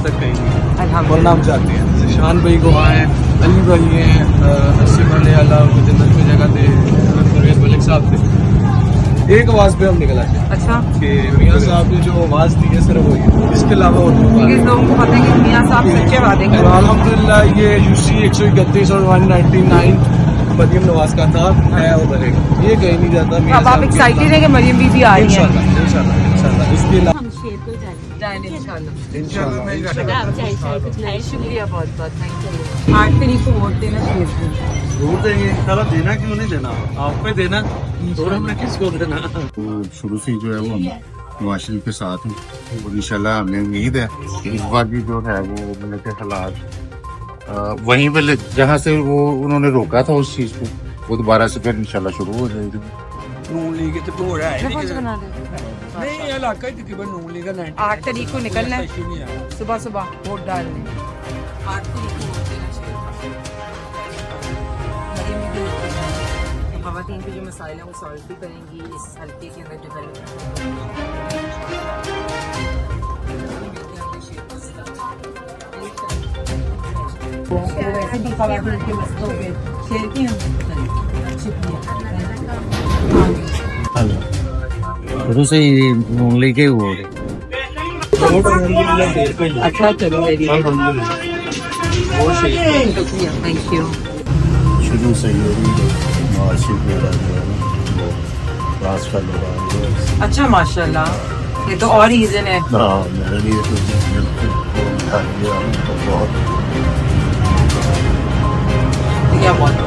तक कहीं नहीं, अल्हम्दुलिल्लाह। वरना हम जाते हैं। जैसे शान भाई को आए, अली भाई हैं, अस्सी वाले अल्लाह को जन्नत में जगह दे, परवेज मलिक साहब थे। एक आवाज़ पे हम निकल आते हैं अच्छा, कि मियाँ साहब ने जो आवाज़ दी है सिर्फ वही, इसके अलावा और कोई बात क्योंकि नहीं। लोगों को पता है कि मियाँ साहब सच्चे वादे और अल्हम्दुलिल्लाह ये यूसी 131 और 199 मरियम नवाज का था, है और रहेगा, ये कहीं नहीं जाता। मियाँ अब आप साहब के एक्साइटेड है कि मरियम बीबी आ रही है? इंशाल्लाह इंशाल्लाह इंशाल्लाह। इसके अलावा शुक्रिया बहुत बहुत, थैंक यू। 8 तारीख को वोट देना प्लीज। वोट देंगे, सारा देना क्यों नहीं देना, आपको ही देना, और हमने किसको देना। शुरू से ही जो है वो हम नवाज शरीफ के साथ हैं और इंशाल्लाह हमें उम्मीद है कि इस बार भी जो है वो मतलब के हालात वहीं पे जहाँ से वो उन्होंने रोका था उस चीज़ को वो दोबारा से फिर इंशाल्लाह शुरू हो जाएगी। नून लीग तो हो रहा है बना दे। नहीं इलाका ही तकरीबन नून लीग का 8 तारीख को निकलना है सुबह सुबह वोट डालने। 8 तारीख को वोट देना चाहिए। मरियम भी वोट देना है। ख़वातीन के जो मसाइल हैं वो सॉल्व भी करेंगी इस हल्के के अंदर डेवलपमेंट। ख़वातीन के मसलों पे खेलती हैं। शुक्रिया। शुरू से ही नून लीग के वोट है। अच्छा चलो मेरी शुक्रिया, थैंक यू। शुरू से ही नवाज शरीफ जो है वो राज का लोग अच्छा माशाल्लाह, ये तो और रीजन है। मेरे लिए तो बहुत क्या बहुत